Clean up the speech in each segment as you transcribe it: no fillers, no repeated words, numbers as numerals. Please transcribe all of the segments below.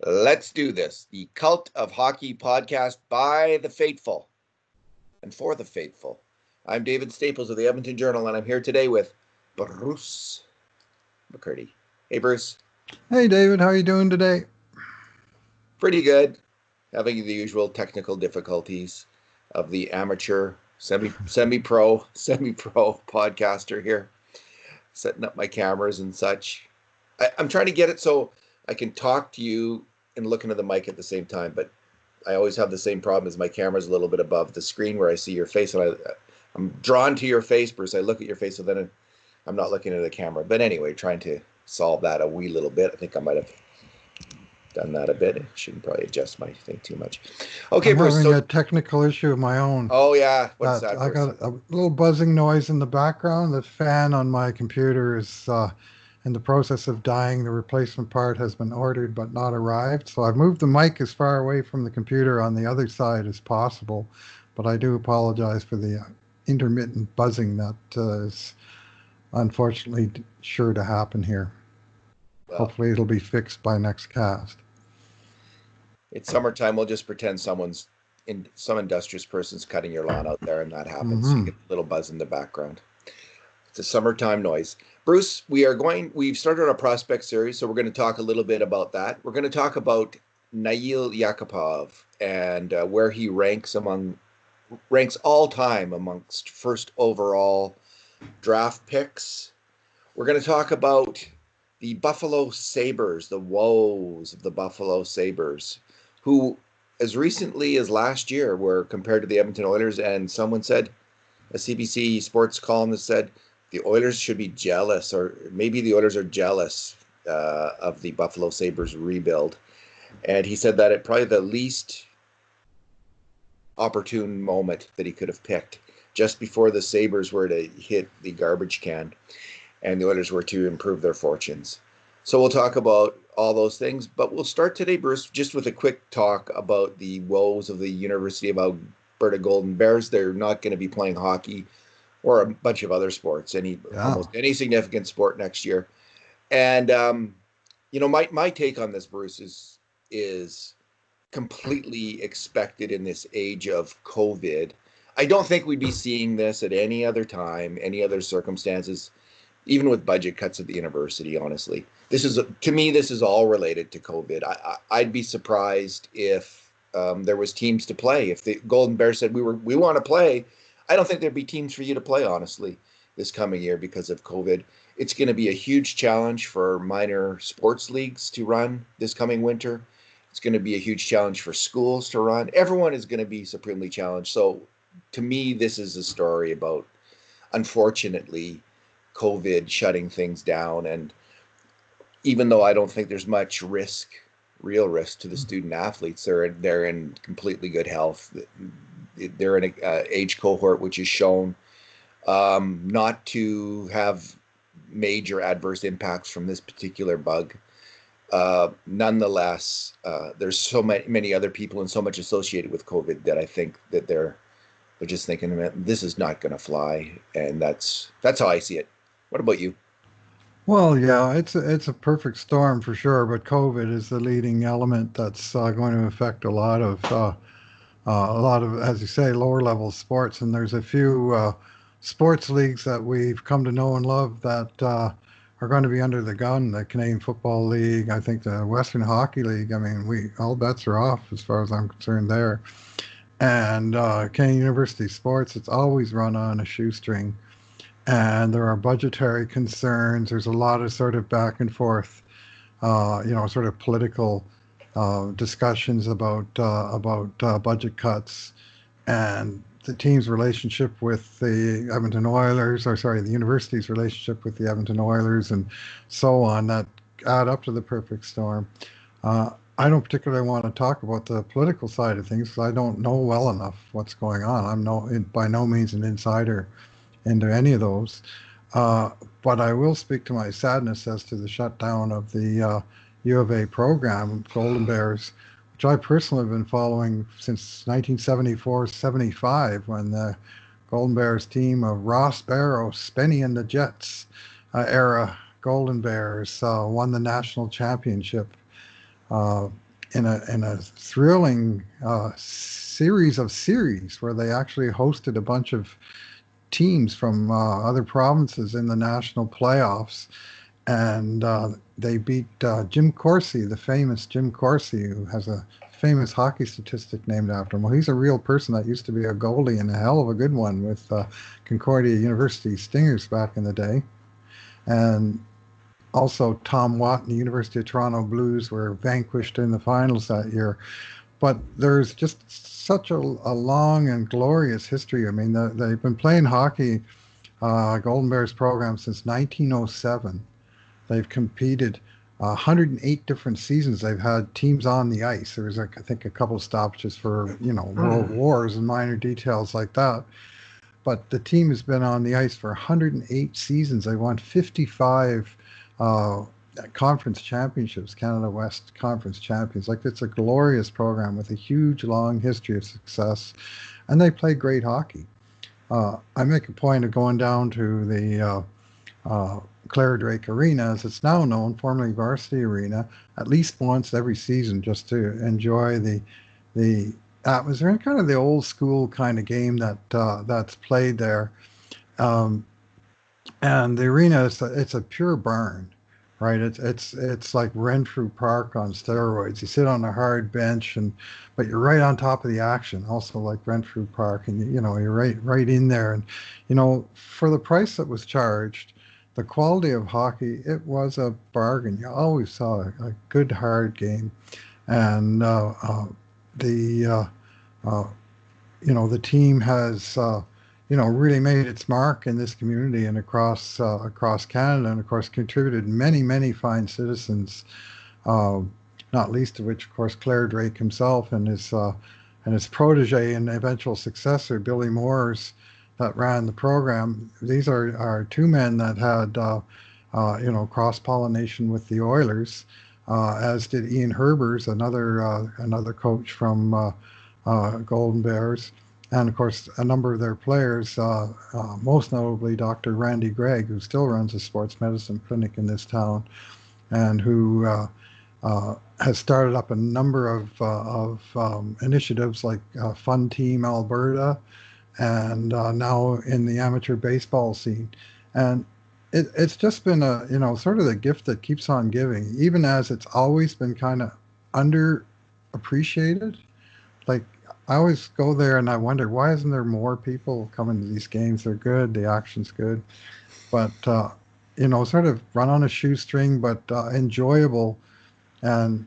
Let's do this. The Cult of Hockey podcast by the faithful and for the faithful. I'm David Staples of the Edmonton Journal, and I'm here today with Bruce McCurdy. Hey, Bruce. Hey, David. How are you doing today? Pretty good. Having the usual technical difficulties of the amateur, semi-pro podcaster here. Setting up my cameras and such. I'm trying to get it so I can talk to you and look into the mic at the same time, but I always have the same problem as my camera's a little bit above the screen where I see your face, and I'm drawn to your face, Bruce. I look at your face, so then I'm not looking at the camera. But anyway, trying to solve that a wee little bit. I think I might have done that a bit. I shouldn't probably adjust my thing too much. Okay, I'm Bruce. having a technical issue of my own. Oh, yeah. What's that, I Bruce? got a little buzzing noise in the background. The fan on my computer is in the process of dying. The replacement part has been ordered but not arrived. So I've moved the mic as far away from the computer on the other side as possible. But I do apologize for the intermittent buzzing that is unfortunately sure to happen here. Well, hopefully it'll be fixed by next cast. It's summertime. We'll just pretend some industrious person's cutting your lawn out there, and that happens. So you get a little buzz in the background. It's a summertime noise. Bruce, we've started our prospect series, so we're going to talk a little bit about that. We're going to talk about Nail Yakupov and where he ranks all time amongst first overall draft picks. We're going to talk about the Buffalo Sabres, the woes of the Buffalo Sabres, who as recently as last year were compared to the Edmonton Oilers, and someone said, a CBC sports columnist said, the Oilers should be jealous, or maybe the Oilers are jealous of the Buffalo Sabres rebuild. And he said that at probably the least opportune moment that he could have picked, just before the Sabres were to hit the garbage can and the Oilers were to improve their fortunes. So we'll talk about all those things, but we'll start today, Bruce, just with a quick talk about the woes of the University of Alberta Golden Bears. They're not going to be playing hockey or a bunch of other sports, almost any significant sport next year. And, my take on this, Bruce, is completely expected in this age of COVID. I don't think we'd be seeing this at any other time, any other circumstances, even with budget cuts at the university, honestly. To me, this is all related to COVID. I'd be surprised if there was teams to play. If the Golden Bears said we want to play, I don't think there'd be teams for you to play, honestly, this coming year because of COVID. It's going to be a huge challenge for minor sports leagues to run this coming winter. It's going to be a huge challenge for schools to run. Everyone is going to be supremely challenged. So to me, this is a story about, unfortunately, COVID shutting things down. And even though I don't think there's much real risk to the student athletes, they're in completely good health. They're in an age cohort which is shown not to have major adverse impacts from this particular bug. Nonetheless, there's so many other people and so much associated with COVID that I think that they're just thinking, this is not going to fly, and that's how I see it. What about you? Well, yeah, it's a perfect storm for sure, but COVID is the leading element that's going to affect a lot of, as you say, lower level sports. And there's a few sports leagues that we've come to know and love that are going to be under the gun. The Canadian Football League, I think the Western Hockey League. I mean, all bets are off as far as I'm concerned there. And Canadian University Sports, it's always run on a shoestring. And there are budgetary concerns. There's a lot of sort of back and forth, sort of political discussions about budget cuts, and the team's relationship with the Edmonton Oilers, the university's relationship with the Edmonton Oilers, and so on, that add up to the perfect storm. I don't particularly want to talk about the political side of things because I don't know well enough what's going on. I'm by no means an insider into any of those. But I will speak to my sadness as to the shutdown of the U of A program, Golden Bears, which I personally have been following since 1974-75, when the Golden Bears team of Ross Barrow, Spenny and the Jets era Golden Bears won the national championship. in a thrilling series of series where they actually hosted a bunch of teams from other provinces in the national playoffs, and they beat Jim Corsi, the famous Jim Corsi, who has a famous hockey statistic named after him. Well, he's a real person that used to be a goalie and a hell of a good one with Concordia University Stingers back in the day. And also Tom Watt and the University of Toronto Blues were vanquished in the finals that year. But there's just such a long and glorious history. I mean, they've been playing hockey, Golden Bears program, since 1907. They've competed 108 different seasons. They've had teams on the ice. There was, I think, a couple of stoppages for world wars and minor details like that. But the team has been on the ice for 108 seasons. They won 55 conference championships, Canada West Conference champions. Like, it's a glorious program with a huge, long history of success, and they play great hockey. I make a point of going down to the Clare Drake Arena, as it's now known, formerly Varsity Arena, at least once every season, just to enjoy the atmosphere and kind of the old school kind of game that's played there. And the arena it's a pure burn, right? It's like Renfrew Park on steroids. You sit on a hard bench, but you're right on top of the action, also like Renfrew Park, and you're right in there. And for the price that was charged, the quality of hockey, it was a bargain. You always saw a good hard game, and the the team has really made its mark in this community and across Canada, and of course contributed many fine citizens, not least of which, of course, Clare Drake himself and his protege and eventual successor, Billy Moores, that ran the program. These are two men that had cross-pollination with the Oilers, as did Ian Herbers, another coach from Golden Bears, and of course a number of their players, most notably Dr. Randy Gregg, who still runs a sports medicine clinic in this town, and who has started up a number of initiatives like Fun Team Alberta, and now in the amateur baseball scene. And it's just been sort of the gift that keeps on giving, even as it's always been kind of underappreciated. Like, I always go there and I wonder, why isn't there more people coming to these games? They're good, the action's good, but sort of run on a shoestring, but enjoyable. And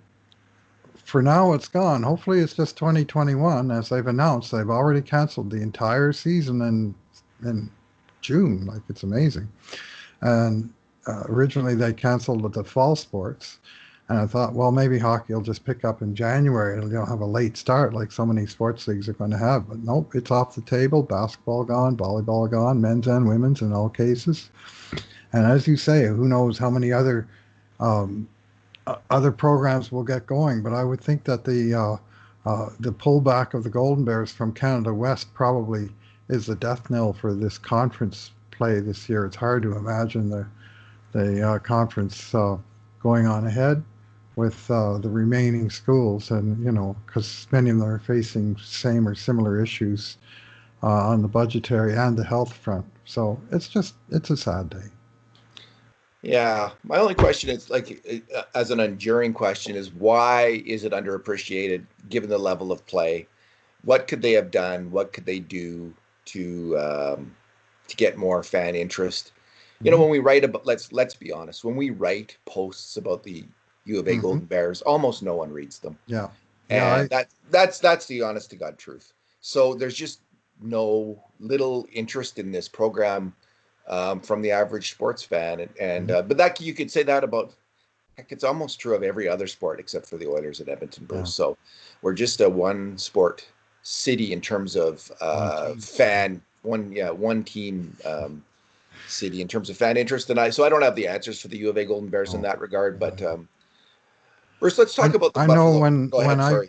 for now, it's gone. Hopefully, it's just 2021, as they've announced. They've already canceled the entire season in June. Like, it's amazing. And originally, they canceled the fall sports. And I thought, well, maybe hockey will just pick up in January. It'll have a late start like so many sports leagues are going to have. But nope, it's off the table. Basketball gone, volleyball gone, men's and women's in all cases. And as you say, who knows how many other programs will get going. But I would think that the pullback of the Golden Bears from Canada West probably is the death knell for this conference play this year. It's hard to imagine the conference going on ahead with the remaining schools, and because many of them are facing same or similar issues on the budgetary and the health front. So it's a sad day. Yeah, my only question is, like, as an enduring question, is why is it underappreciated given the level of play? What could they have done? What could they do to get more fan interest? When we write about, let's be honest, when we write posts about the U of A Golden Bears, almost no one reads them. Yeah. And that's the honest to God truth. So there's just little interest in this program from the average sports fan. But that, you could say that about, heck, it's almost true of every other sport except for the Oilers at Edmonton, Bruce. Yeah. So we're just a one sport city in terms of one team city in terms of fan interest. And I don't have the answers for the U of A Golden Bears in that regard, but first let's talk about the Buffalo. I know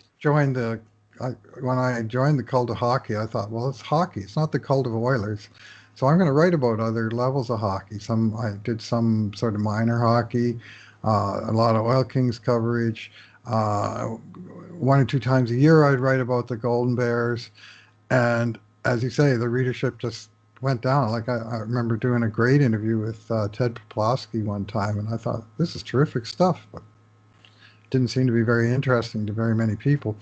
when I joined the cult of hockey, I thought, well, it's hockey. It's not the cult of Oilers. So I'm going to write about other levels of hockey. I did some sort of minor hockey, a lot of Oil Kings coverage, Uh, one or two times a year, I'd write about the Golden Bears. And as you say, the readership just went down. Like I remember doing a great interview with Ted Poplawski one time, and I thought, this is terrific stuff, but it didn't seem to be very interesting to very many people.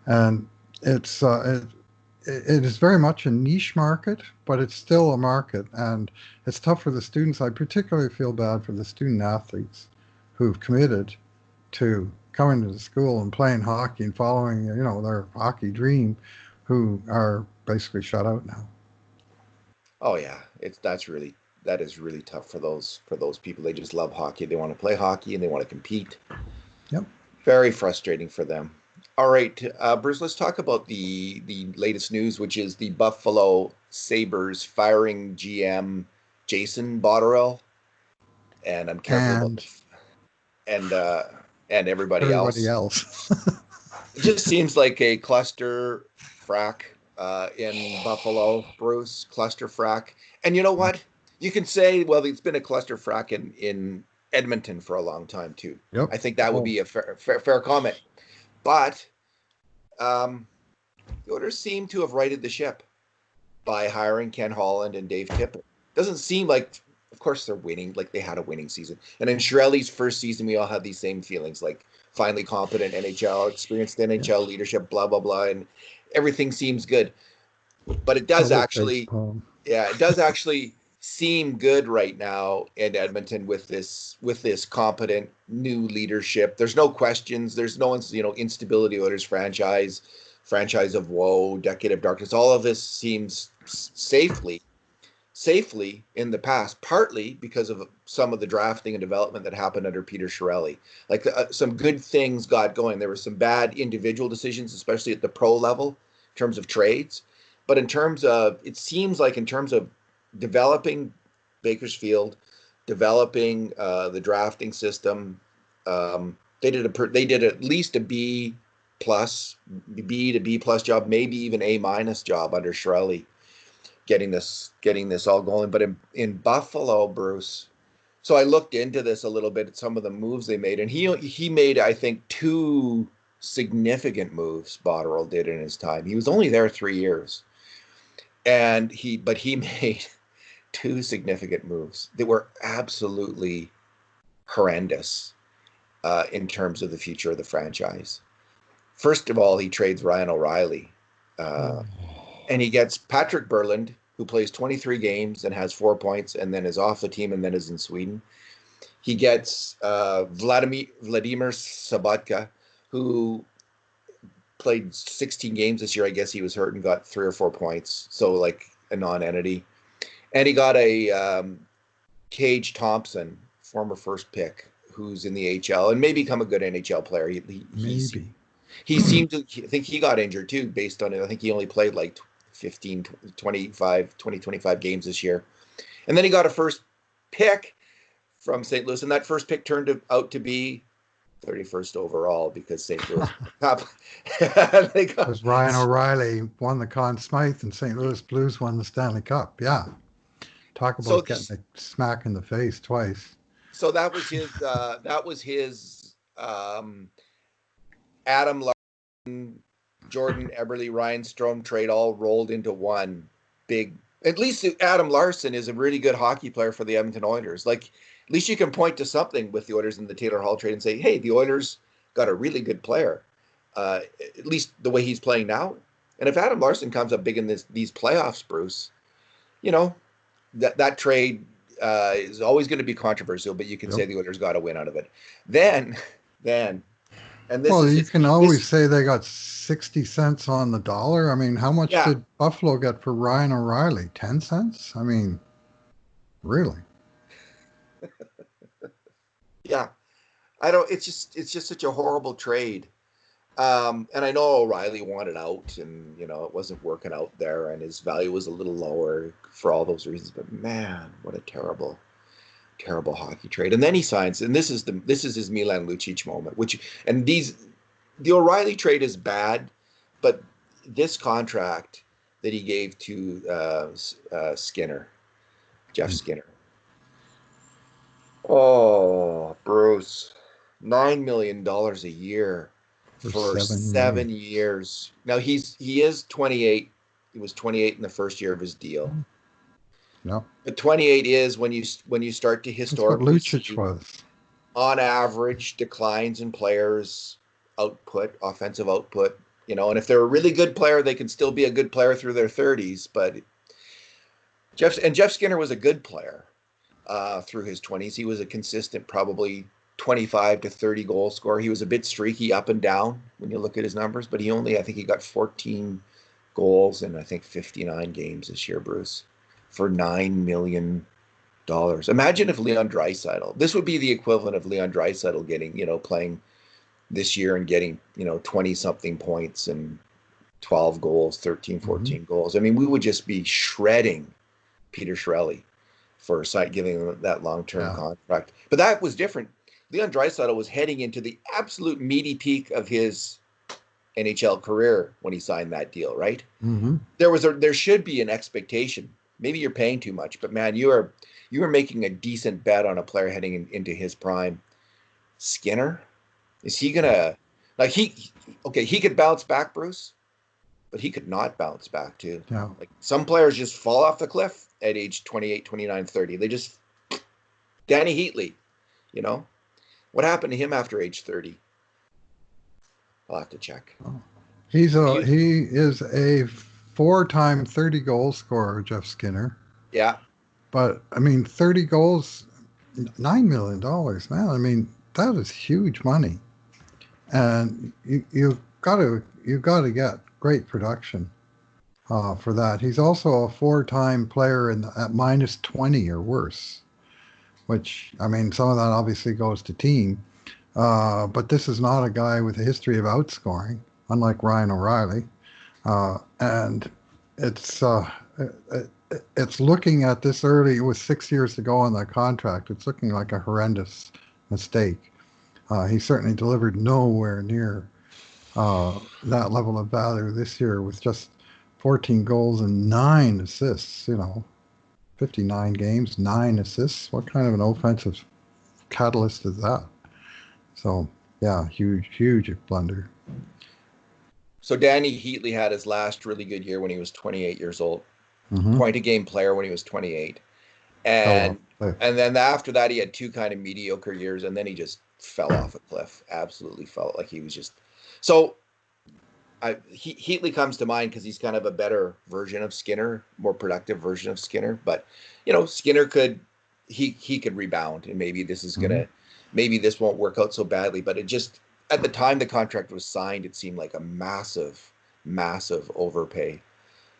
And it's it is very much a niche market, but it's still a market, and it's tough for the students. I particularly feel bad for the student athletes who've committed to coming to the school and playing hockey and following, their hockey dream, who are basically shut out now. Oh yeah, that is really tough for those people. They just love hockey. They want to play hockey and they want to compete. Yep. Very frustrating for them. All right, Bruce, let's talk about the latest news, which is the Buffalo Sabres firing GM Jason Botterill, and I'm careful about And the and everybody everybody else. else. It just seems like a cluster frack in Buffalo, Bruce. Cluster frack. And you know what? You can say, well, it's been a cluster frack in Edmonton for a long time, too. Yep. I think that would Oh, be a fair comment. But um, the Oilers seem to have righted the ship by hiring Ken Holland and Dave Tippett. Doesn't seem like, of course, they're winning, like they had a winning season. And in Chiarelli's first season, we all had these same feelings, like finally competent NHL, experienced yeah. NHL leadership, blah, blah, blah. And everything seems good. But it does Till the face actually, palm. yeah, it does actually seem good right now in Edmonton with this competent new leadership. There's no questions. There's no one's instability. Oilers franchise of woe, decade of darkness. All of this seems safely in the past, partly because of some of the drafting and development that happened under Peter Chiarelli. Like some good things got going. There were some bad individual decisions, especially at the pro level, in terms of trades. But it seems like in terms of developing Bakersfield, developing the drafting system, they did at least a plus, B to B plus job, maybe even A minus job under Chiarelli getting this all going. But in Buffalo, Bruce, so I looked into this a little bit at some of the moves they made, and he made, I think, two significant moves. Botterill did in his time. He was only there 3 years, and he made two significant moves that were absolutely horrendous in terms of the future of the franchise. First of all, he trades Ryan O'Reilly. Uh, and he gets Patrick Berland, who plays 23 games and has 4 points, and then is off the team and then is in Sweden. He gets Vladimir Sabatka, who played 16 games this year. I guess he was hurt and got 3 or 4 points, so like a non-entity. And he got a Cage Thompson, former first pick, who's in the HL and may become a good NHL player. Maybe. He seemed to think he got injured too, based on it. I think he only played like 15, 25 games this year. And then he got a first pick from St. Louis, and that first pick turned out to be 31st overall because St. Louis Because Ryan O'Reilly won the Conn Smythe and St. Louis Blues won the Stanley Cup. Yeah. Talk so about getting a smack in the face twice. so that was his Adam Larson, Jordan Eberle, Ryan Strome trade all rolled into one big. At least Adam Larson is a really good hockey player for the Edmonton Oilers. Like, at least you can point to something with the Oilers in the Taylor Hall trade and say, hey, the Oilers got a really good player, at least the way he's playing now. And if Adam Larson comes up big in these playoffs, Bruce, that trade is always going to be controversial, but you can say the Oilers got a win out of it. Then, and this Well, is you can always say they got 60 cents on the dollar. I mean, how much yeah. did Buffalo get for Ryan O'Reilly? 10 cents? I mean, really? Yeah. It's just such a horrible trade. And I know O'Reilly wanted out and, it wasn't working out there and his value was a little lower for all those reasons. But man, what a terrible, terrible hockey trade. And then he signs, and this is his Milan Lucic moment, the O'Reilly trade is bad, but this contract that he gave to Jeff Skinner. Oh, Bruce. $9 million a year for for 7 years. 7 years. Now he is 28. He was 28 in the first year of his deal. Yep. But 28 is when you start to That's what historically Lucic see, was. on average, declines in players' output, offensive output. And if they're a really good player, they can still be a good player through their 30s. But Jeff Skinner was a good player through his 20s. He was a consistent, probably 25 to 30 goal scorer. He was a bit streaky up and down when you look at his numbers, but I think he got 14 goals in, I think, 59 games this year, Bruce, for $9 million. Imagine if Leon Draisaitl, this would be the equivalent of Leon Draisaitl getting, playing this year and getting, 20 something points and 12 goals, 13, 14 goals. I mean, we would just be shredding Peter Chiarelli for giving him that long-term contract. But that was different. Leon Draisaitl was heading into the absolute meaty peak of his NHL career when he signed that deal, right? Mm-hmm. There should be an expectation. Maybe you're paying too much, but man, you are making a decent bet on a player heading into his prime. Skinner, is he gonna he could bounce back, Bruce, but he could not bounce back too. Yeah. Like some players just fall off the cliff at age 28, 29, 30. They just Danny Heatley, what happened to him after age 30? I'll have to check. Oh. He is a 4-time 30 goal scorer, Jeff Skinner. Yeah. But I mean, 30 goals, $9 million, man. I mean, that is huge money. And you gotta get great production for that. He's also a 4-time player at -20 or worse, which, I mean, some of that obviously goes to team. But this is not a guy with a history of outscoring, unlike Ryan O'Reilly. And it's looking at this early, with 6 years to go on that contract, it's looking like a horrendous mistake. He certainly delivered nowhere near that level of value this year with just 14 goals and 9 assists, 59 games, 9 assists. What kind of an offensive catalyst is that? So, yeah, huge blunder. So Danny Heatley had his last really good year when he was 28 years old. Mm-hmm. Point-a-game player when he was 28. And then after that, he had 2 kind of mediocre years, and then he just fell off a cliff. Absolutely felt like he was just... So Heatley comes to mind because he's kind of a better version of Skinner, more productive version of Skinner. But, Skinner could rebound, and maybe this is going to... Maybe this won't work out so badly, but it just... At the time the contract was signed, it seemed like a massive overpay.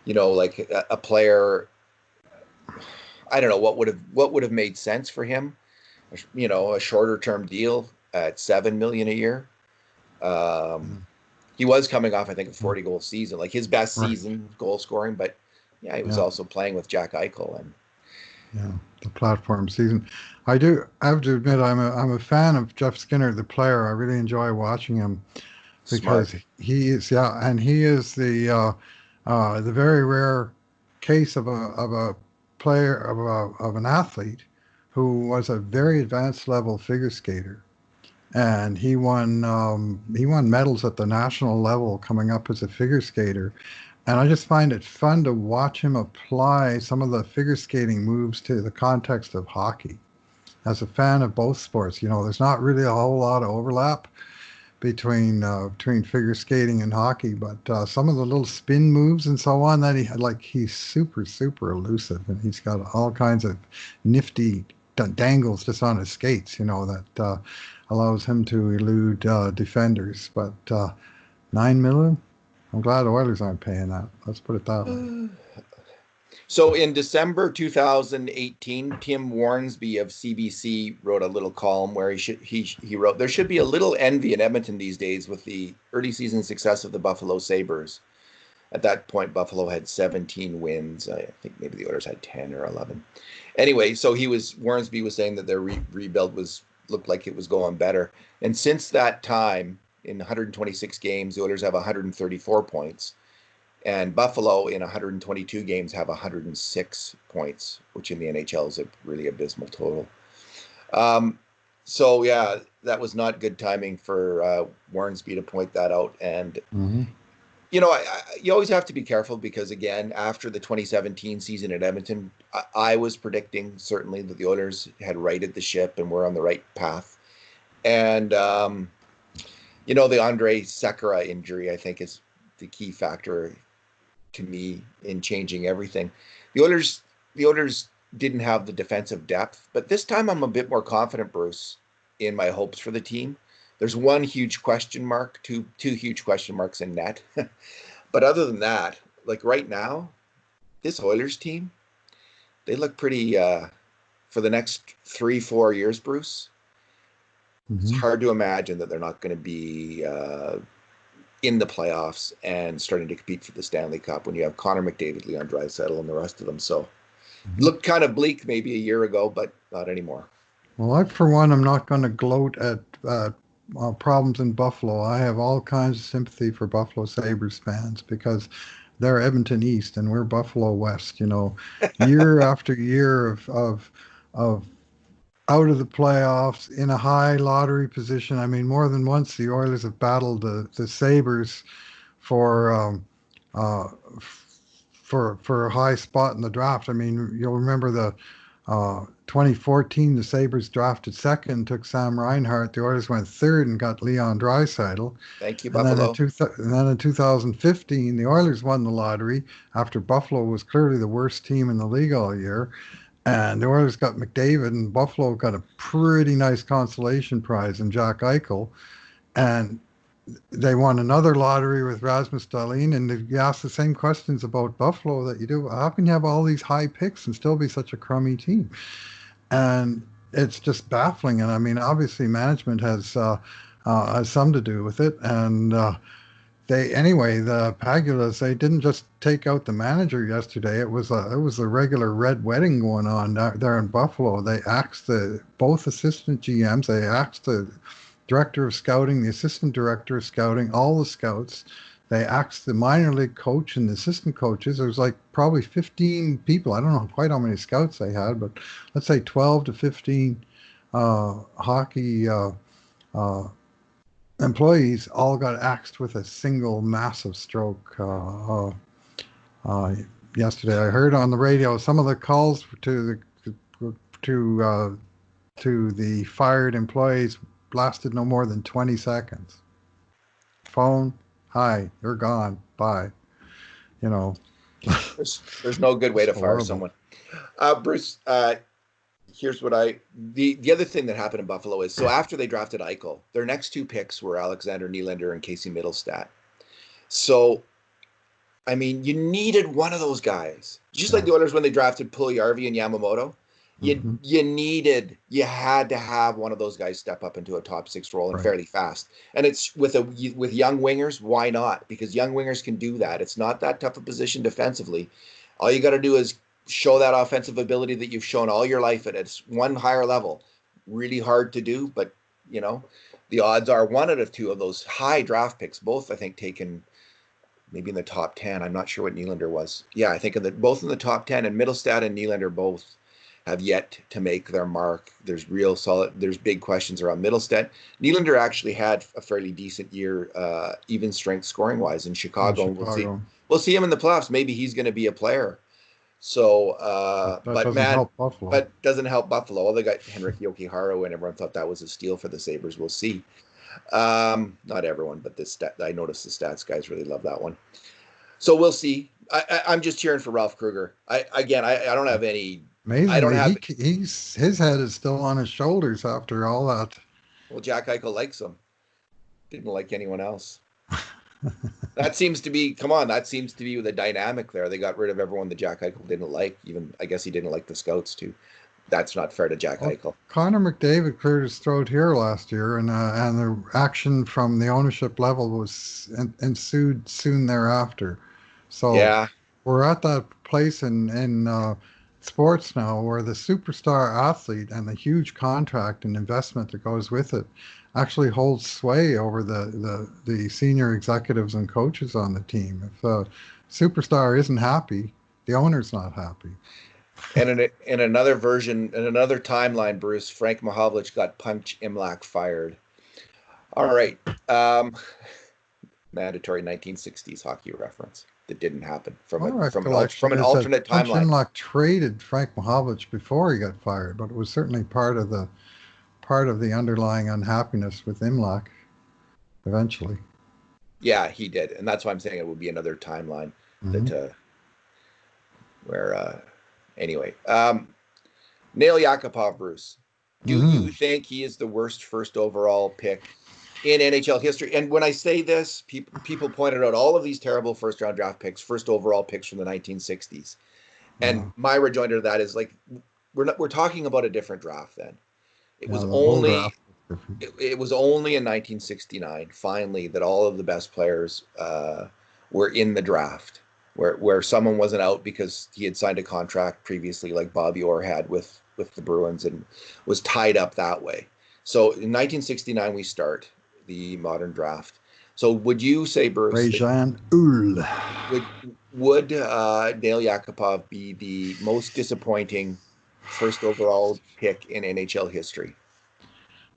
Like a player... I don't know what would have made sense for him. A shorter term deal at $7 million a year. He was coming off, I think, a 40 goal season, like his best season goal scoring. But yeah, he was also playing with Jack Eichel and the platform season. I have to admit, I'm a fan of Jeff Skinner, the player. I really enjoy watching him because he is the very rare case of a player of an athlete who was a very advanced level figure skater, and he won medals at the national level coming up as a figure skater. And I just find it fun to watch him apply some of the figure skating moves to the context of hockey. As a fan of both sports, there's not really a whole lot of overlap between figure skating and hockey, but some of the little spin moves and so on that he had, like, he's super elusive, and he's got all kinds of nifty dangles just on his skates, that allows him to elude defenders. But $9 million, I'm glad Oilers aren't paying that. Let's put it that way. So in December 2018, Tim Warnsby of CBC wrote a little column where he wrote, "There should be a little envy in Edmonton these days with the early season success of the Buffalo Sabres." At that point, Buffalo had 17 wins. I think maybe the Oilers had 10 or 11. Anyway, so Warnsby was saying that their rebuild looked like it was going better. And since that time, in 126 games, the Oilers have 134 points. And Buffalo in 122 games have 106 points, which in the NHL is a really abysmal total. So yeah, that was not good timing for Warrensby to point that out. And Hmm. you always have to be careful because again, after the 2017 season at Edmonton, I was predicting certainly that the Oilers had righted the ship and were on the right path. And the Andre Sekera injury, I think, is the key factor to me in changing everything. The Oilers, the Oilers didn't have the defensive depth, but this time I'm a bit more confident, Bruce, in my hopes for the team. There's one huge question mark, two huge question marks in net. But other than that, like right now, this Oilers team, they look pretty for the next 3-4 years, Bruce. It's Hmm. hard to imagine that they're not going to be in the playoffs and starting to compete for the Stanley Cup when you have Connor McDavid, Leon Draisaitl, and the rest of them. So it Hmm. looked kind of bleak maybe a year ago, but not anymore. Well, I, for one, am not going to gloat at problems in Buffalo. I have all kinds of sympathy for Buffalo Sabres fans because they're Edmonton East and we're Buffalo West. Year after year of out of the playoffs in a high lottery position. I mean, more than once the Oilers have battled the Sabres for uh, for a high spot in the draft. I mean, you'll remember the 2014, the Sabres drafted second, took Sam Reinhart. The Oilers went third and got Leon Draisaitl. Thank you, And then Buffalo. and then in 2015, the Oilers won the lottery after Buffalo was clearly the worst team in the league all year. And the Oilers got McDavid, and Buffalo got a pretty nice consolation prize in Jack Eichel. And they won another lottery with Rasmus Dahlin, and you ask the same questions about Buffalo that you do. How can you have all these high picks and still be such a crummy team? And it's just baffling. And I mean, obviously, management has some to do with it. And the Pagulas, they didn't just take out the manager yesterday. It was a regular red wedding going on there in Buffalo. They axed both assistant GMs. They axed the director of scouting, the assistant director of scouting, all the scouts. They axed the minor league coach and the assistant coaches. There was like probably 15 people. I don't know quite how many scouts they had, but let's say 12 to 15 hockey uh, employees all got axed with a single massive stroke uh, yesterday. I heard on the radio some of the calls to uh, to the fired employees lasted no more than 20 seconds. Phone, hi, you're gone, bye. You know, There's no good way it's to fire horrible. someone. Bruce, here's what the other thing that happened in Buffalo is so after they drafted Eichel, their next two picks were Alexander Nylander and Casey Middlestat. So I mean, you needed one of those guys, just like Yeah. the Oilers when they drafted Puljujärvi and Yamamoto. Hmm. You had to have one of those guys step up into a top six role and Right. fairly fast. And it's with young wingers, why not? Because young wingers can do that. It's not that tough a position defensively. All you got to do is show that offensive ability that you've shown all your life at it's one higher level. Really hard to do, but you know, the odds are one out of two of those high draft picks, both I think taken maybe in the top 10. I'm not sure what Nylander was. Yeah, I think both in the top 10, and Middlestat and Nylander both have yet to make their mark. There's big questions around Middlestat. Nylander actually had a fairly decent year, even strength scoring wise in In Chicago. And Chicago. we'll see him in the playoffs. Maybe he's going to be a player. So, But that but doesn't man, help Buffalo. but doesn't help Buffalo. Well, they got Henrik Jokiharju, and everyone thought that was a steal for the Sabres. We'll see. Not everyone, but I noticed the stats guys really love that one. So we'll see. I'm just cheering for Ralph Kruger. I don't have any. I don't Amazingly, have. his head is still on his shoulders after all that. Well, Jack Eichel likes him. Didn't like anyone else. That seems to be. Come on, that seems to be the dynamic there. They got rid of everyone that Jack Eichel didn't like. Even I guess he didn't like the scouts too. That's not fair to Jack Well, Eichel. Connor McDavid cleared his throat here last year, and the action from the ownership level was ensued soon thereafter. So Yeah, we're at that place in sports now where the superstar athlete and the huge contract and investment that goes with it actually holds sway over the senior executives and coaches on the team. If a superstar isn't happy, the owner's not happy. And in another version, in another timeline, Bruce, Frank Mahovlich got Punch Imlach fired. All right. Mandatory 1960s hockey reference that didn't happen from My from recollection an is that alternate Punch timeline. Imlach traded Frank Mahovlich before he got fired, but it was certainly part of the underlying unhappiness with Imlach eventually. Yeah, he did, and that's why I'm saying it would be another timeline that Hmm. where anyway. Nail Yakupov, Bruce. Do Hmm. you think he is the worst first overall pick in NHL history? And when I say this, people pointed out all of these terrible first round draft picks, first overall picks from the 1960s. And Yeah, my rejoinder to that is like we're talking about a different draft then. It yeah, was the whole only draft was different. it was only in 1969 finally that all of the best players were in the draft, where someone wasn't out because he had signed a contract previously, like Bobby Orr had with the Bruins, and was tied up that way. So in 1969 we start the modern draft. So would you say, Bruce, that Rajan Ul. would would Nail Yakupov be the most disappointing first overall pick in NHL history?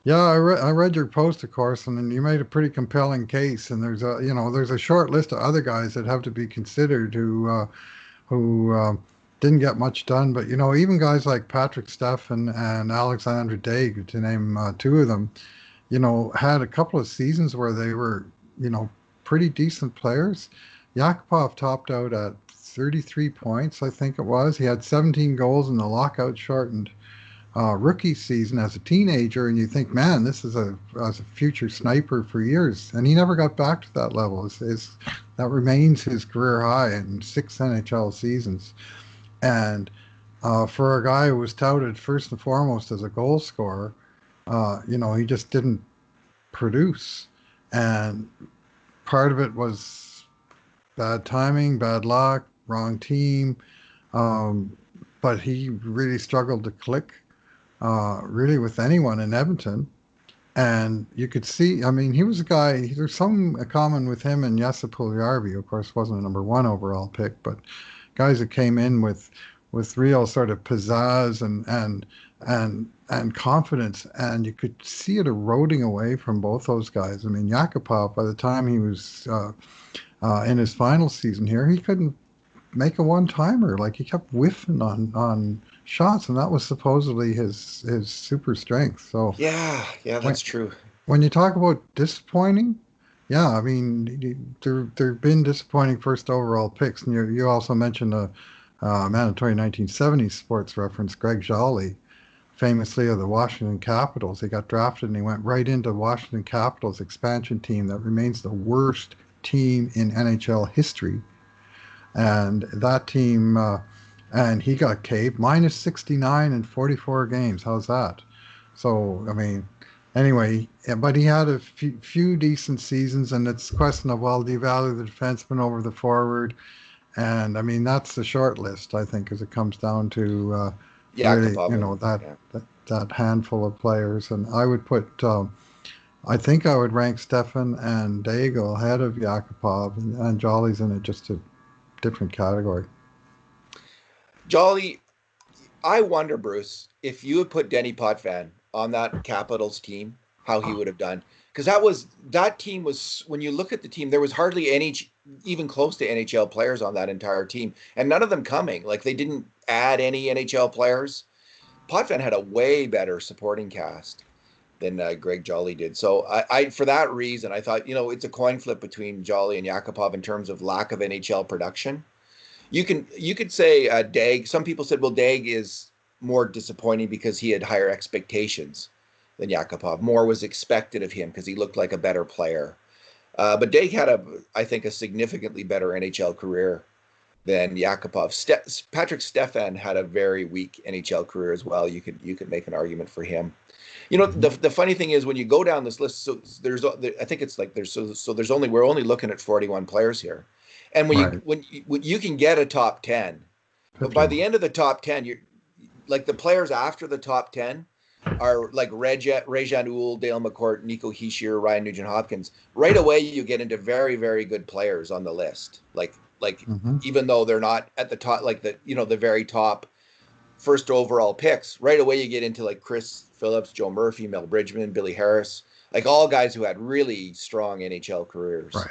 Yeah, I read your post, of course, and then you made a pretty compelling case. And there's a short list of other guys that have to be considered who didn't get much done. But even guys like Patrick Steffen and Alexander Daig, to name two of them, had a couple of seasons where they were, you know, pretty decent players. Yakupov topped out at 33 points, I think it was. He had 17 goals in the lockout shortened rookie season as a teenager, and you think, man, this is as a future sniper for years, and he never got back to that level. That remains his career high in 6 NHL seasons, and for a guy who was touted first and foremost as a goal scorer, he just didn't produce, and part of it was bad timing, bad luck, wrong team, um, but he really struggled to click really with anyone in Edmonton. And you could see, I mean, he was a guy, there's some common with him and Jesse Puljujarvi, of course, wasn't a number one overall pick, but guys that came in with real sort of pizzazz and confidence, and you could see it eroding away from both those guys. I mean, Yakupov, by the time he was in his final season here, he couldn't make a one timer. Like he kept whiffing on shots, and that was supposedly his super strength. So Yeah, yeah, when that's true. when you talk about disappointing, yeah, I mean there've been disappointing first overall picks, and you also mentioned a mandatory 1970s sports reference, Greg Jolly, famously of the Washington Capitals. He got drafted and he went right into Washington Capitals expansion team that remains the worst team in NHL history, and that team, and he got caved minus 69 in 44 games. How's that? So, I mean, anyway, yeah, but he had a few decent seasons, and it's a question of, well, do you value the defenseman over the forward? And I mean, that's the short list, I think, as it comes down to really, Yakupov, and yeah. that handful of players. And I would I think I would rank Stefan and Daigle ahead of Yakupov, and Jolly's in it just a different category. Jolly, I wonder, Bruce, if you had put Denny Potvin on that Capitals team, how he would have done. Because that team was, when you look at the team, there was hardly any even close to NHL players on that entire team, and none of them coming. Like they didn't add any NHL players. Potvin had a way better supporting cast than Greg Jolly did. So for that reason, I thought, it's a coin flip between Jolly and Yakupov in terms of lack of NHL production. You could say Dag. Some people said, well, Dag is more disappointing because he had higher expectations than Yakupov. More was expected of him because he looked like a better player. But Dag had I think, a significantly better NHL career than Yakupov. Patrick Stefan had a very weak NHL career as well. You could make an argument for him. Mhm. The funny thing is when you go down this list, so I think it's like there's only we're only looking at 41 players here, and Right. when you can get a top 10, but by 51. the end of the top 10, you're like the players after the top 10 are like Rajan Ul, Dale McCourt, Nico Hischier, Ryan Nugent Hopkins. Right away, you get into very, very good players on the list. Like Hmm. even though they're not at the top, like the very top first overall picks, right away you get into like Chris Phillips, Joe Murphy, Mel Bridgman, Billy Harris, like all guys who had really strong NHL careers. Right.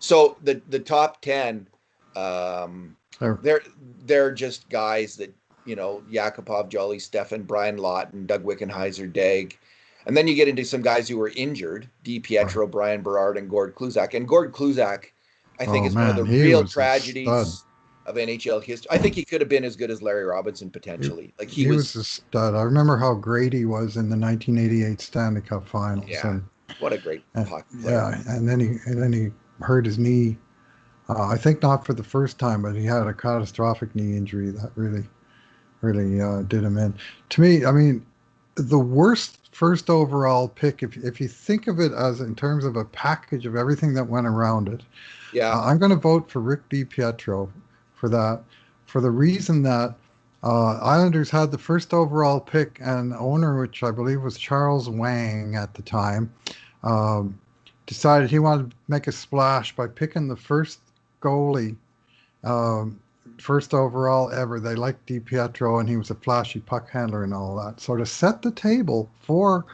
So the top 10, um, They're- they're just guys that, Yakupov, Jolly, Stefan, Brian Lawton, Doug Wickenheiser, Dag. And then you get into some guys who were injured, Di Pietro, right. Brian Berard, and Gord Kluzak. And Gord Kluzak, I think, Oh is one of the man, he real was a stud. tragedies of NHL history. I think he could have been as good as Larry Robinson He, potentially. Like he he was was, a stud. I remember how great he was in the 1988 Stanley Cup Finals, yeah, what a great and hockey player. yeah, and then he hurt his knee. I think not for the first time, but he had a catastrophic knee injury that really did him in. To me, I mean, the worst first overall pick, if you think of it as in terms of a package of everything that went around it, Yeah. I'm going to vote for Rick DiPietro for that, for the reason that Islanders had the first overall pick, and owner, which I believe was Charles Wang at the time, um, decided he wanted to make a splash by picking the first goalie, um, first overall ever. They liked DiPietro, and he was a flashy puck handler and all that. So to set the table for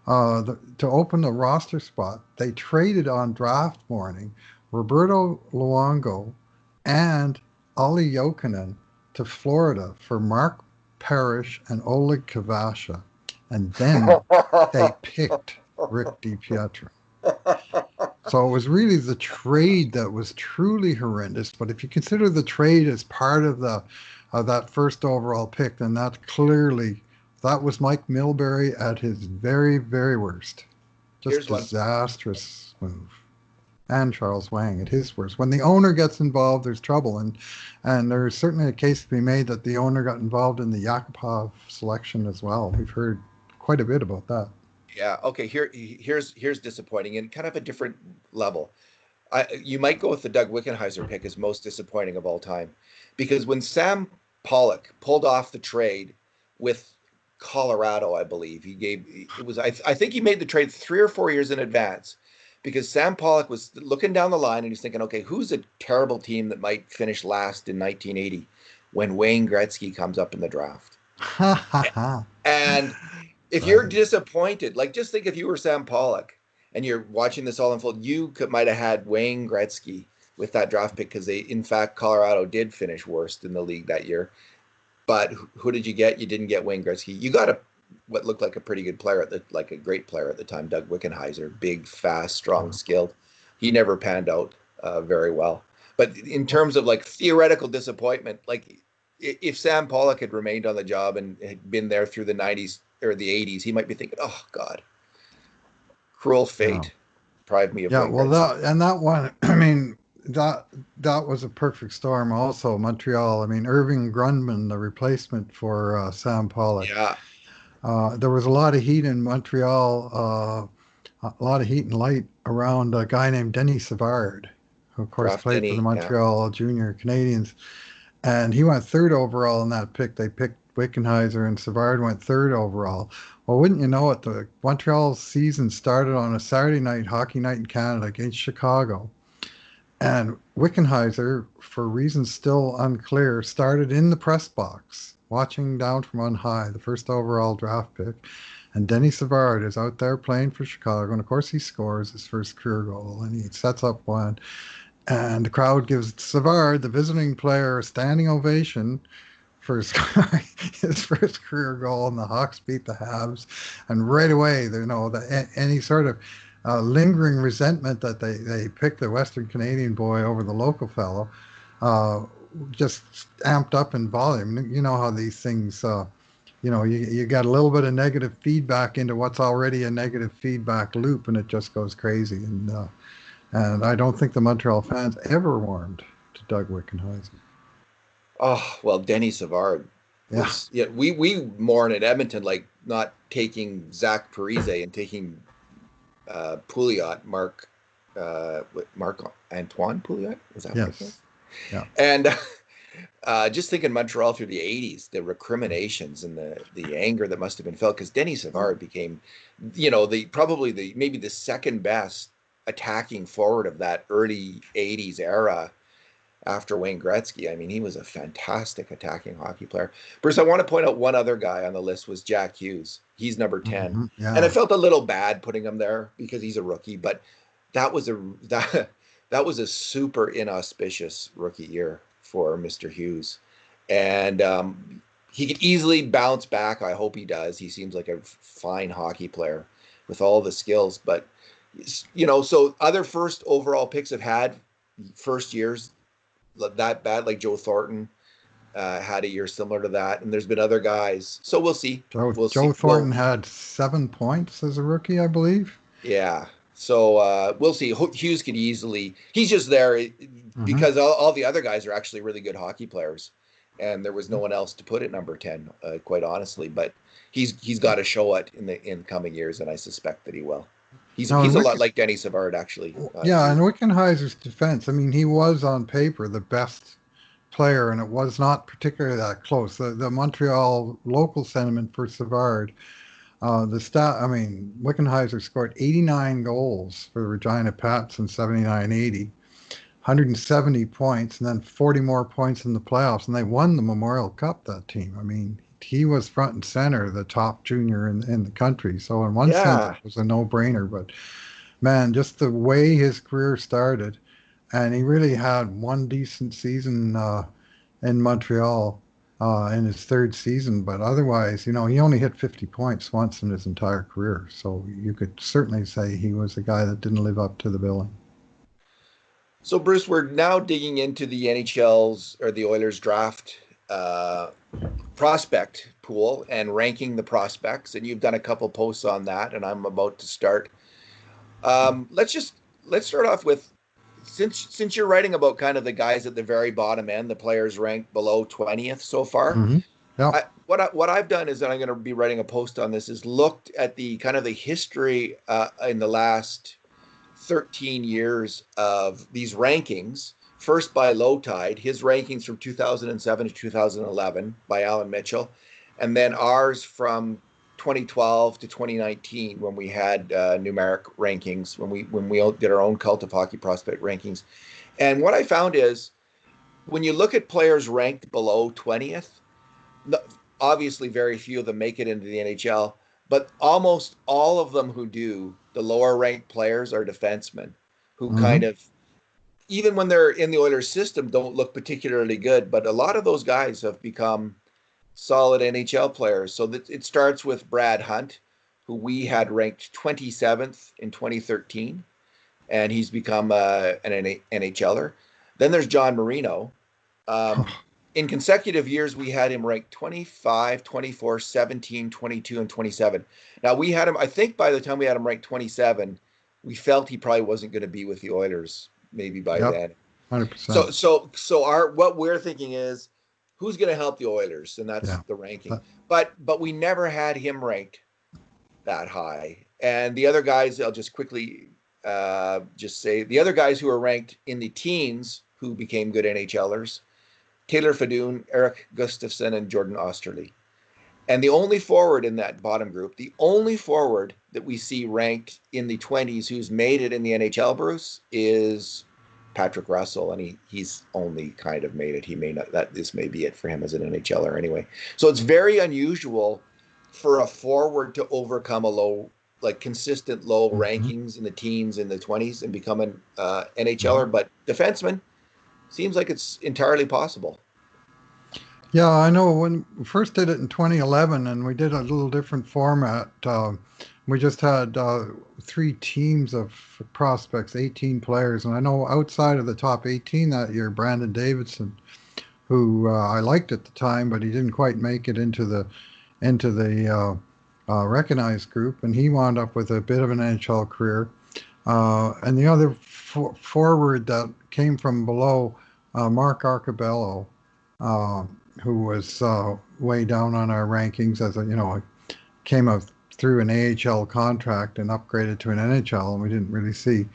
to open the roster spot, they traded on draft morning Roberto Luongo and Olli Jokinen to Florida for Mark Parrish and Oleg Kavasha. And then they picked Rick DiPietro. So it was really the trade that was truly horrendous. But if you consider the trade as part of the that first overall pick, then that was Mike Milbury at his very, very worst. Just Here's one. disastrous move. And Charles Wang at his worst. When the owner gets involved, there's trouble, and there's certainly a case to be made that the owner got involved in the Yakupov selection as well. We've heard quite a bit about that. Yeah. Okay. Here's disappointing and kind of a different level. You might go with the Doug Wickenheiser pick as most disappointing of all time, because when Sam Pollock pulled off the trade with Colorado, I believe I think he made the trade 3 or 4 years in advance, because Sam Pollock was looking down the line and he's thinking, okay, who's a terrible team that might finish last in 1980 when Wayne Gretzky comes up in the draft. Ha ha ha. And if you're disappointed, like just think if you were Sam Pollock and you're watching this all unfold, might have had Wayne Gretzky with that draft pick, because in fact, Colorado did finish worst in the league that year. But who did you get? You didn't get Wayne Gretzky. You got what looked like a pretty good player like a great player at the time, Doug Wickenheiser, big, fast, strong, skilled. He never panned out very well. But in terms of like theoretical disappointment, like if Sam Pollock had remained on the job and had been there through the 90s or the 80s, he might be thinking, oh God, cruel fate deprived me of Yeah, Wayne well, Gretzky. that one, I mean, that was a perfect storm. Also, Montreal. I mean, Irving Grundman, the replacement for Sam Pollock. Yeah, There was a lot of heat in Montreal, a lot of heat and light around a guy named Denis Savard, who of course draft played for the Denny. Yeah. Montreal Junior Canadiens, and he went third overall in that pick. They picked Wickenheiser, and Savard went third overall. Well, wouldn't you know it, the Montreal season started on a Saturday night, hockey night in Canada against Chicago. And Wickenheiser, for reasons still unclear, started in the press box, watching down from on high, the first overall draft pick. And Denis Savard is out there playing for Chicago. And of course, he scores his first career goal and he sets up one. And the crowd gives Savard, the visiting player, a standing ovation for his first career goal, and the Hawks beat the Habs. And right away, any sort of lingering resentment that they picked the Western Canadian boy over the local fellow uh, just amped up in volume. You know how these things, you got a little bit of negative feedback into what's already a negative feedback loop, and it just goes crazy. And I don't think the Montreal fans ever warmed to Doug Wickenheiser. Oh, well, Denis Savard Yeah. was, yeah, we mourn at Edmonton, like not taking Zach Parise and taking Pouliot, Marc Antoine Pouliot, was that right? Yes. Yeah. And just thinking Montreal through the 80s, the recriminations and the anger that must have been felt, because Denis Savard became, maybe the second best attacking forward of that early 80s era. after Wayne Gretzky. I mean, he was a fantastic attacking hockey player. Bruce, I want to point out one other guy on the list was Jack Hughes. He's number 10. And I Yeah. felt a little bad putting him there because he's a rookie, but that was a that was a super inauspicious rookie year for Mr. Hughes. And he could easily bounce back. I hope he does. He seems like a fine hockey player with all the skills, but so other first overall picks have had first years that bad, like Joe Thornton had a year similar to that, and there's been other guys. So we'll see. We'll see. Joe Thornton had 7 points as a rookie, I believe. Yeah. So we'll see. Hughes could easily. He's just there Hmm. because all the other guys are actually really good hockey players, and there was no one else to put at number 10, quite honestly. But he's got to show it in coming years, and I suspect that he will. No, He's a lot like Denny Savard, actually. yeah, and Wickenheiser's defense, I mean, he was on paper the best player, and it was not particularly that close. The Montreal local sentiment for Savard, I mean, Wickenheiser scored 89 goals for the Regina Pats in 79-80, 170 points, and then 40 more points in the playoffs, and they won the Memorial Cup, that team. I mean, he was front and center, the top junior in the country. So in one sense, Yeah. it was a no-brainer, but man, just the way his career started, and he really had one decent season in Montreal in his third season, but otherwise, he only hit 50 points once in his entire career. So you could certainly say he was a guy that didn't live up to the billing. So, Bruce, we're now digging into the NHL's or the Oilers draft uh, prospect pool and ranking the prospects. And you've done a couple posts on that, and I'm about to start. Let's start off with since you're writing about kind of the guys at the very bottom end, the players ranked below 20th so far. Hmm. Yeah. What I've done is that I'm going to be writing a post on this. Is looked at the kind of the history in the last 13 years of these rankings. First by Low Tide, his rankings from 2007 to 2011 by Alan Mitchell, and then ours from 2012 to 2019 when we had numeric rankings when we did our own Cult of Hockey prospect rankings. And what I found is when you look at players ranked below 20th, obviously very few of them make it into the NHL, but almost all of them who do, the lower ranked players are defensemen who kind Hmm. of, even when they're in the Oilers system, don't look particularly good. But a lot of those guys have become solid NHL players. So that it starts with Brad Hunt, who we had ranked 27th in 2013, and he's become an NHLer. Then there's John Marino. Um, in consecutive years, we had him ranked 25, 24, 17, 22, and 27. Now, we had him, I think by the time we had him ranked 27, we felt he probably wasn't going to be with the Oilers maybe by Yep. then. So, 100%. what we're thinking is who's going to help the Oilers, and that's Yeah. the ranking. That- But we never had him ranked that high. And the other guys, I'll just quickly just say the other guys who are ranked in the teens who became good NHLers: Taylor Fadoon, Eric Gustafson, and Jordan Osterley. And the only forward in that bottom group, the only forward that we see ranked in the 20s who's made it in the NHL, Bruce, is Patrick Russell, and he's only kind of made it. He may not, that this may be it for him as an NHLer anyway. So it's very unusual for a forward to overcome a low, like consistent low mhm, rankings in the teens and the 20s and become an NHLer. mhm. But defenseman seems like it's entirely possible. Yeah, I know when we first did it in 2011, and we did a little different format. We just had 3 teams of prospects, 18 players, and I know outside of the top 18 that year, Brandon Davidson, who I liked at the time, but he didn't quite make it into the recognized group, and he wound up with a bit of an NHL career. And the other forward that came from below, Mark Arcabello, uh, who was way down on our rankings as came out through an AHL contract and upgraded to an NHL, and we didn't really see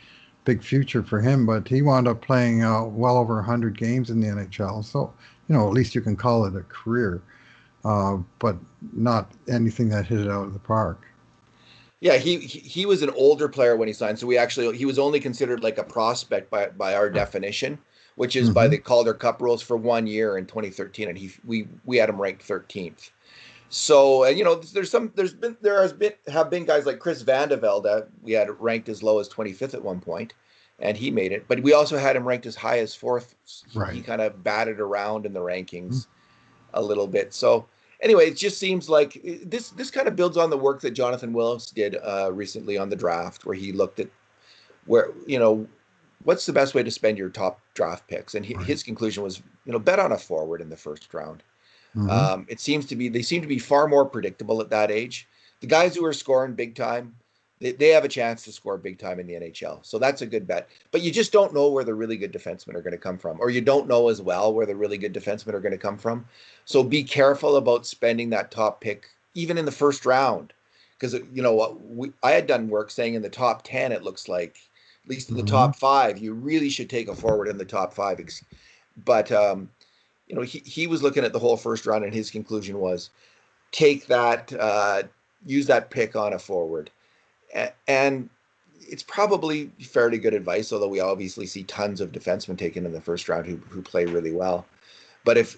big future for him, but he wound up playing well over 100 games in the NHL. So, at least you can call it a career, but not anything that hit it out of the park. Yeah, he was an older player when he signed, so he was only considered like a prospect by our definition which is by the Calder Cup rules for 1 year in 2013, and we had him ranked 13th. So have been guys like Chris Vandevelde that we had ranked as low as 25th at one point, and he made it. But we also had him ranked as high as 4th. Right. He kind of batted around in the rankings a little bit. So anyway, it just seems like this kind of builds on the work that Jonathan Willis did recently on the draft, where he looked at where what's the best way to spend your top draft picks, and his conclusion was bet on a forward in the first round. They seem to be far more predictable at that age. The guys who are scoring big time, they have a chance to score big time in the NHL. So that's a good bet. But you just don't know where the really good defensemen are going to come from, or you don't know as well where the really good defensemen are going to come from. So be careful about spending that top pick, even in the first round. Because, I had done work saying in the top 10, it looks like, at least in the top 5, you really should take a forward in the top 5. But, he was looking at the whole first round, and his conclusion was take that, use that pick on a forward. And it's probably fairly good advice, although we obviously see tons of defensemen taken in the first round who play really well. But if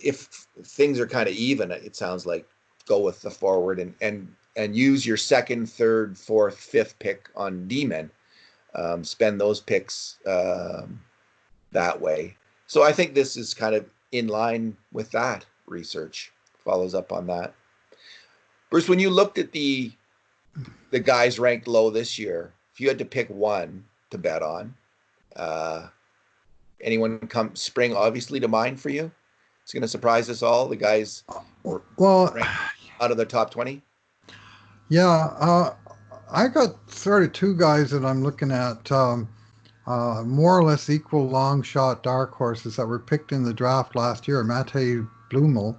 things are kind of even, it sounds like go with the forward and use your second, third, fourth, fifth pick on D-men. Spend those picks that way. So I think this is kind of in line with that research, follows up on that. Bruce, when you looked at the guys ranked low this year, if you had to pick one to bet on, anyone spring obviously to mind for you? It's going to surprise us all. The guys ranked out of the top 20. Yeah, I got sort of two guys that I'm looking at, more or less equal long shot dark horses that were picked in the draft last year, Matej Blumel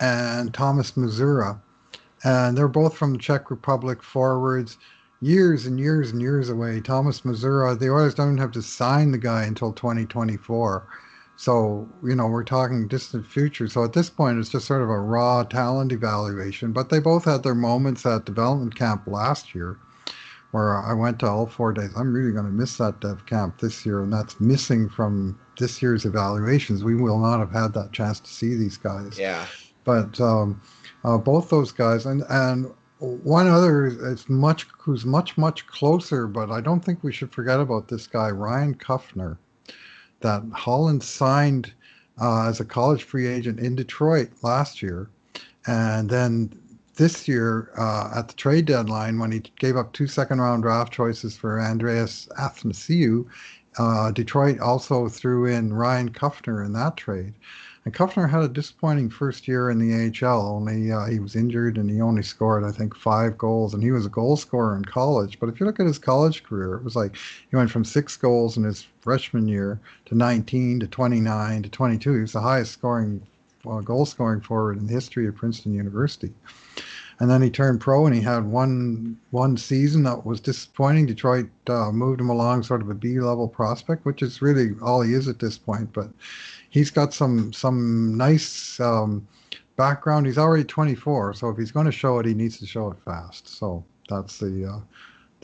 and Thomas Mazura. And they're both from the Czech Republic, forwards, years and years and years away. Thomas Mazura, the Oilers don't have to sign the guy until 2024. So, we're talking distant future. So at this point, it's just sort of a raw talent evaluation. But they both had their moments at development camp last year, where I went to all 4 days. I'm really going to miss that dev camp this year, and that's missing from this year's evaluations. We will not have had that chance to see these guys. Yeah. But both those guys, and one other is who's much closer, but I don't think we should forget about this guy, Ryan Kufner, that Holland signed as a college free agent in Detroit last year. And then this year at the trade deadline, when he gave up 2 second-round draft choices for Andreas Athanasiou, Detroit also threw in Ryan Kufner in that trade. And Kufner had a disappointing first year in the AHL. Only he was injured, and he only scored, I think, 5 goals. And he was a goal scorer in college. But if you look at his college career, it was like he went from 6 goals in his freshman year to 19 to 29 to 22. He was the highest scoring goal scoring forward in the history of Princeton University. And then he turned pro, and he had one season that was disappointing. Detroit moved him along sort of a B-level prospect, which is really all he is at this point. But he's got some nice background. He's already 24, so if he's going to show it, he needs to show it fast. So that's the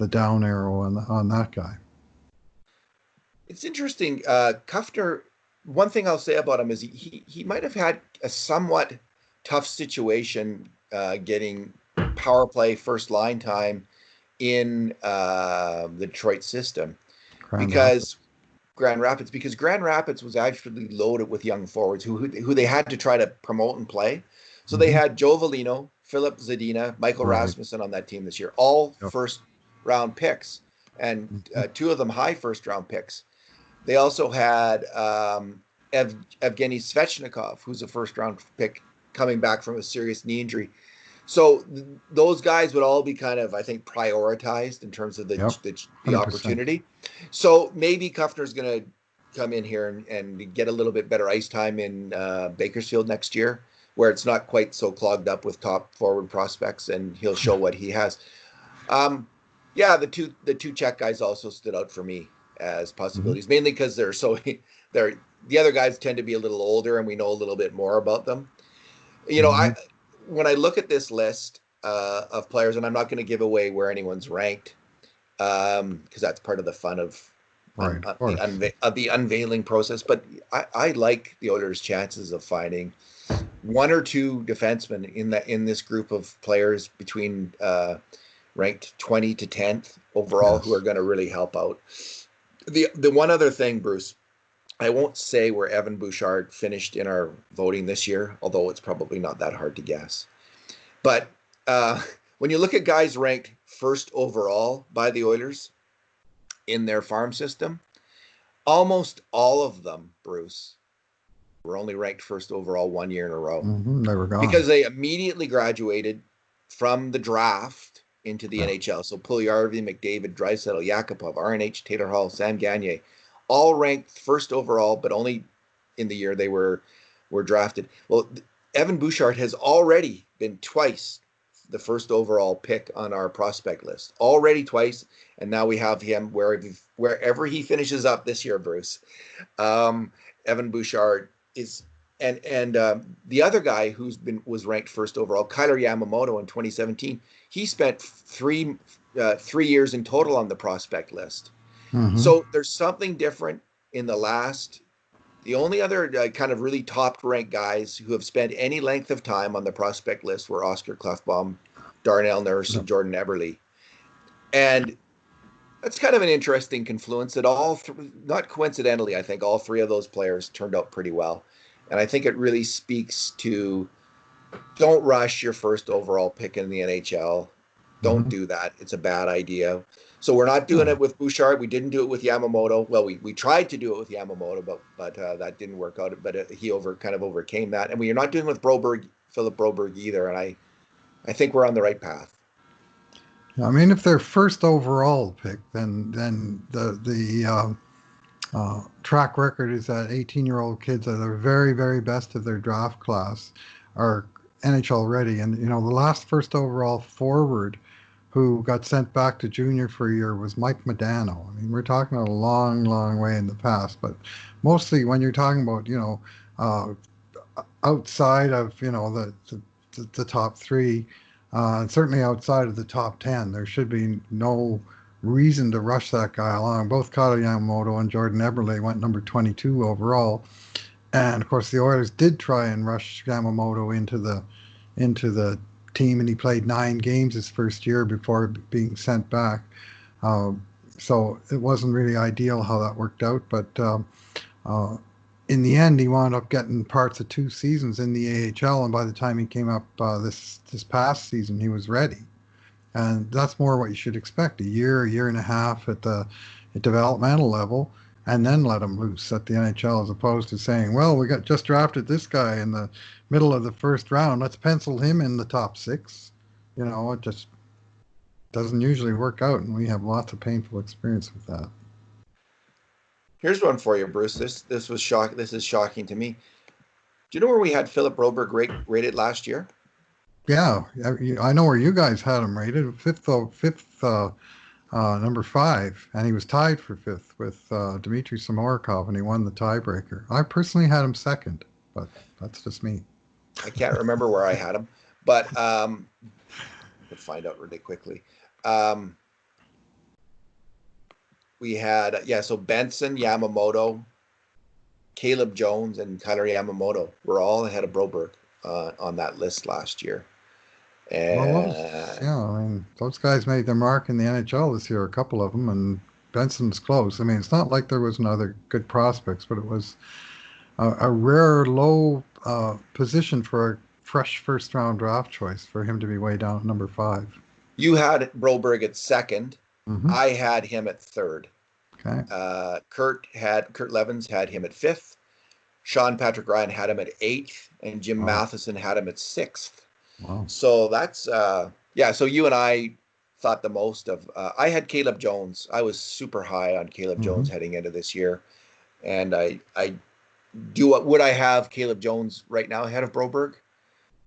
down arrow on that guy. It's interesting. Kufner, one thing I'll say about him is he might have had a somewhat tough situation getting power play first line time in the Detroit system because Grand Rapids was actually loaded with young forwards who they had to try to promote and play. So they had Joe Velino, Philip Zadina, Michael Rasmussen on that team this year, all first round picks, and 2 of them high first round picks. They also had Evgeny Svechnikov, who's a first round pick coming back from a serious knee injury. So those guys would all be kind of, I think, prioritized in terms of the opportunity. So maybe Kufner's going to come in here and get a little bit better ice time in Bakersfield next year, where it's not quite so clogged up with top forward prospects, and he'll show what he has. The two Czech guys also stood out for me as possibilities, mainly because the other guys tend to be a little older, and we know a little bit more about them. When I look at this list of players, and I'm not going to give away where anyone's ranked, because that's part of the fun of Right, of course. the unveiling process. But I like the Oilers' chances of finding one or two defensemen in this group of players between ranked 20 to 10th overall who are Yes. going to really help out. The one other thing, Bruce, I won't say where Evan Bouchard finished in our voting this year, although it's probably not that hard to guess. But when you look at guys ranked first overall by the Oilers in their farm system, almost all of them, Bruce, were only ranked first overall 1 year in a row They were gone. because they immediately graduated from the draft into the Yeah. NHL. So Puljujarvi, McDavid, Draisaitl, Yakupov, RNH, Taylor Hall, Sam Gagner, all ranked first overall, but only in the year they were drafted. Well, Evan Bouchard has already been twice the first overall pick on our prospect list, already twice, and now we have him wherever he finishes up this year, Bruce. Evan Bouchard is, and the other guy was ranked first overall, Kyler Yamamoto in 2017. He spent 3 years in total on the prospect list. Hmm. So there's something different in the last. The only other kind of really top-ranked guys who have spent any length of time on the prospect list were Oscar Klefbom, Darnell Nurse, and Jordan Eberle. And that's kind of an interesting confluence that not coincidentally, I think all three of those players turned out pretty well. And I think it really speaks to don't rush your first overall pick in the NHL. Don't Hmm. do that. It's a bad idea. So we're not doing Yeah. it with Bouchard. We didn't do it with Yamamoto. Well, we tried to do it with Yamamoto, but that didn't work out. But he kind of overcame that. And we are not doing it with Philip Broberg either. And I think we're on the right path. I mean, if they're first overall pick, then the track record is that 18-year-old kids at the very, very best of their draft class are NHL ready. And, the last first overall forward who got sent back to junior for a year was Mike Modano. I mean, we're talking a long, long way in the past, but mostly when you're talking about, uh, outside of, the top three, and certainly outside of the top 10, there should be no reason to rush that guy along. Both Kyle Yamamoto and Jordan Eberle went number 22 overall. And of course, the Oilers did try and rush Yamamoto into the team, and he played 9 games his first year before being sent back. Um, so it wasn't really ideal how that worked out, but uh, in the end, he wound up getting parts of 2 seasons in the AHL, and by the time he came up this past season, he was ready. And that's more what you should expect: a year and a half at developmental level, and then let him loose at the NHL, as opposed to saying, "Well, we got just drafted this guy in the middle of the first round. Let's pencil him in the top 6." It just doesn't usually work out, and we have lots of painful experience with that. Here's one for you, Bruce. This was shock. This is shocking to me. Do you know where we had Philip Broberg rated last year? Yeah, I know where you guys had him rated, fifth, number 5, and he was tied for 5th with Dmitry Samorukov, and he won the tiebreaker. I personally had him second, but that's just me. I can't remember where I had him, but I could find out really quickly. We had so Benson, Yamamoto, Caleb Jones, and Kyler Yamamoto were all ahead of Broberg on that list last year. Well, And yeah, I mean, those guys made their mark in the NHL this year, a couple of them, and Benson's close. I mean, it's not like there was no other good prospects, but it was a rare low position for a fresh first-round draft choice for him to be way down at number 5. you had Broberg at second. Mm-hmm. I had him at third. Okay. Kurt Levens had him at 5th. Sean Patrick Ryan had him at 8th, and Jim Wow. Matheson had him at 6th. Wow. So that's So you and I thought the most of. I had Caleb Jones. I was super high on Caleb Jones heading into this year, and I would I have Caleb Jones right now ahead of Broberg?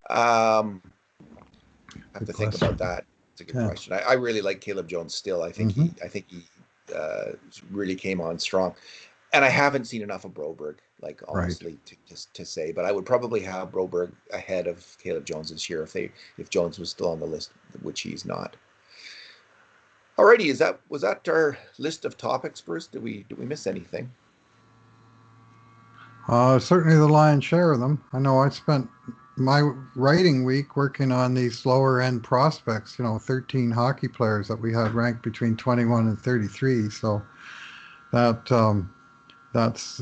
I have Good to question. think about that. It's a good question. I really like Caleb Jones still. I think he really came on strong, and I haven't seen enough of Broberg, like honestly, to say. But I would probably have Broberg ahead of Caleb Jones this year if Jones was still on the list, which he's not. Alrighty, was that our list of topics, Bruce? Did we miss anything? Certainly the lion's share of them. I know I spent my writing week working on these lower end prospects, 13 hockey players that we had ranked between 21 and 33. So that that's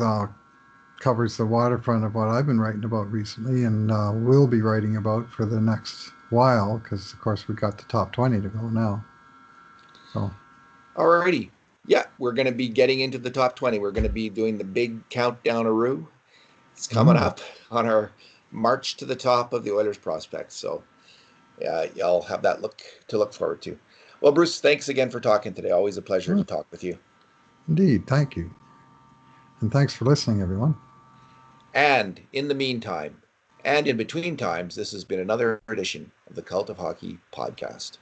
covers the waterfront of what I've been writing about recently and will be writing about for the next while because, of course, we got the top 20 to go now. So, Alrighty. Yeah, we're going to be getting into the top 20. We're going to be doing the big countdown-aroo. It's coming up on our march to the top of the Oilers prospects. So, yeah, y'all have that to look forward to. Well, Bruce, thanks again for talking today. Always a pleasure to talk with you. Indeed. Thank you. And thanks for listening, everyone. And in the meantime, and in between times, this has been another edition of the Cult of Hockey podcast.